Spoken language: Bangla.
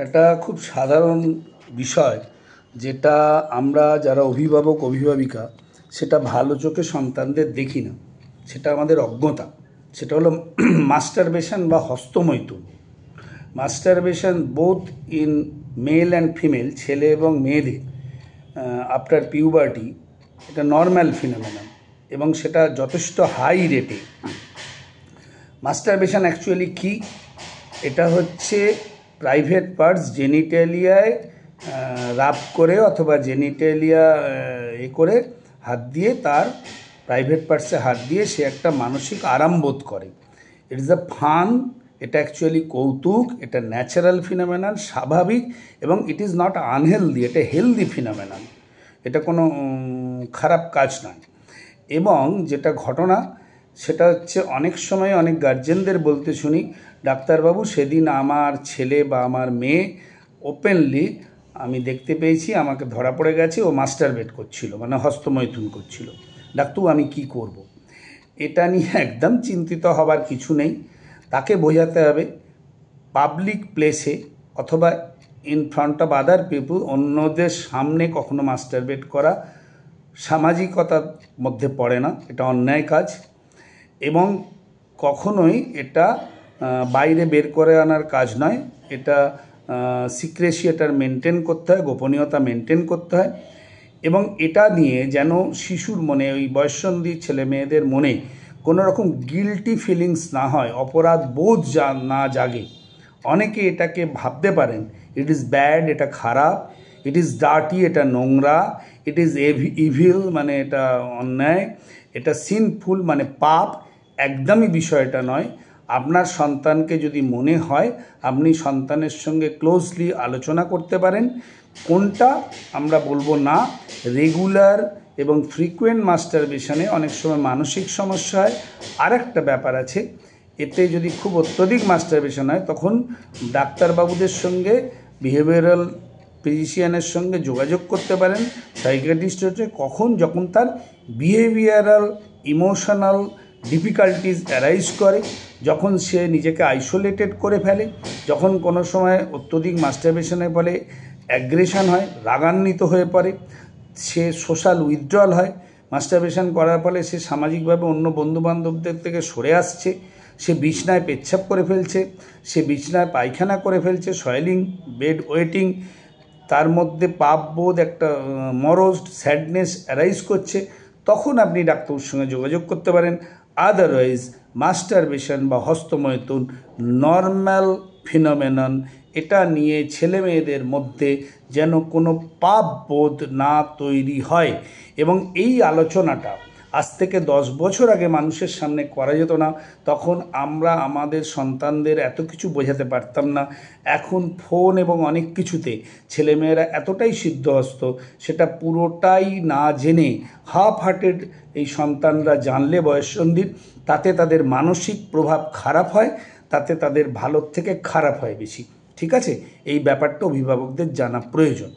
একটা খুব সাধারণ বিষয়, যেটা আমরা যারা অভিভাবক অভিভাবিকা সেটা ভালো চোখে সন্তানদের দেখি না। সেটা আমাদের অজ্ঞতা। সেটা হলো মাস্টারবেশন বা হস্তমৈথুন। Masturbation both in male and female, ছেলে এবং মেয়েদের আফটার পিউবার্টি, এটা নর্মাল ফিনোমেনন এবং সেটা যথেষ্ট হাই রেটে। মাস্টারবেশন অ্যাকচুয়ালি কী? এটা হচ্ছে প্রাইভেট পার্টস জেনিটালিয়ায় রাব করে অথবা জেনিটালিয়া করে হাত দিয়ে, তার প্রাইভেট পার্টসে হাত দিয়ে সে একটা মানসিক আরাম বোধ করে। ইট ইজ আ ফান, এটা অ্যাকচুয়ালি কৌতুক, এটা ন্যাচারাল ফিনোমেনন, স্বাভাবিক, এবং ইট ইজ নট আনহেলদি, এটা হেলদি ফিনোমেনন, এটা কোনো খারাপ কাজ নয়। এবং যেটা ঘটনা সেটা হচ্ছে অনেক সময় অনেক গার্জেনদের বলতে শুনি, ডাক্তারবাবু সেদিন আমার ছেলে বা আমার মেয়ে ওপেনলি আমি দেখতে পেয়েছি, আমাকে ধরা পড়ে গেছে, ও মাস্টারবেট করছিল, মানে হস্তমৈথুন করছিল। ডাক্তারবাবু আমি কি করব? এটা নিয়ে একদম চিন্তিত হবার কিছু নেই। তাকে বোঝাতে হবে পাবলিক প্লেসে অথবা ইন ফ্রন্ট অফ আদার পিপুল, অন্যদের সামনে কখনো মাস্টারবেট করা সামাজিকতার মধ্যে পড়ে না, এটা অন্যায় কাজ। এবং কখনোই এটা বাইরে বের করে আনার কাজ নয়। এটা সিক্রেসি, এটার মেনটেন করতে হয়, গোপনীয়তা মেনটেন করতে হয়। এবং এটা নিয়ে যেন শিশুর মনে, ওই বয়ঃসন্ধি ছেলে মেয়েদের মনে কোনো রকম গিল্টি ফিলিংস না হয়, অপরাধ বোধ না জাগে। অনেকে এটাকে ভাবতে পারেন ইট ইজ ব্যাড, এটা খারাপ, ইট ইজ ডার্টি, এটা নোংরা, ইট ইজ ইভিল, মানে এটা অন্যায়, এটা সিনফুল, মানে পাপ। একদমই বিষয়টা নয়। আপনার সন্তানকে যদি মনে হয়, আপনি সন্তানের সঙ্গে ক্লোজলি আলোচনা করতে পারেন। কোনটা আমরা বলবো না, রেগুলার এবং ফ্রিকুয়েন্ট মাস্টারবেশনে অনেক সময় মানসিক সমস্যা হয়। আর একটা ব্যাপার আছে, এতে যদি খুব অত্যধিক মাস্টারবেশন হয় তখন ডাক্তারবাবুদের সঙ্গে, বিহেভিয়ারাল ফিজিশিয়ানের সঙ্গে যোগাযোগ করতে পারেন। সাইকিয়াট্রিস্ট হচ্ছে কখন, যখন তার বিহেভিয়ারাল ইমোশনাল ডিফিকাল্টিস অ্যারাইজ করে, যখন সে নিজেকে আইসোলেটেড করে ফেলে, যখন কোনো সময় অত্যধিক মাস্টারবেশনের ফলে অ্যাগ্রেশন হয়, রাগান্বিত হয়ে পড়ে, সে সোশ্যাল উইথড্রল হয়। মাস্টারবেশন করার ফলে সে সামাজিকভাবে অন্য বন্ধুবান্ধবদের থেকে সরে আসছে, সে বিছনায় পেচ্ছাপ করে ফেলছে, সে বিছনায় পায়খানা করে ফেলছে, সয়েলিং, বেড ওয়েটিং, তার মধ্যে পাপবোধ, একটা মরজ স্যাডনেস অ্যারাইজ করছে। তখন আপনি ডাক্তারের সঙ্গে যোগাযোগ করতে পারেন। আদারওয়াইজ মাস্টারবেশন বা হস্তমৈথুন নর্মাল ফিনোমেনন। এটা নিয়ে ছেলে মেয়েদের মধ্যে যেন কোনো পাপবোধ না তৈরি হয়। এবং এই আলোচনাটা আজ থেকে 10 বছর আগে মানুষের সামনে করা যেত না। তখন আমরা আমাদের সন্তানদের এত কিছু বোঝাতে পারতাম না। এখন ফোন এবং অনেক কিছুতে ছেলেমেয়েরা এতটাই সিদ্ধহস্ত, সেটা পুরোটাই না জেনে হাফ হার্টেড এই সন্তানরা জানলে বয়ঃসন্ধির, তাতে তাদের মানসিক প্রভাব খারাপ হয়, তাতে তাদের ভালোর থেকে খারাপ হয় বেশি। ঠিক আছে, এই ব্যাপারটা অভিভাবকদের জানা প্রয়োজন।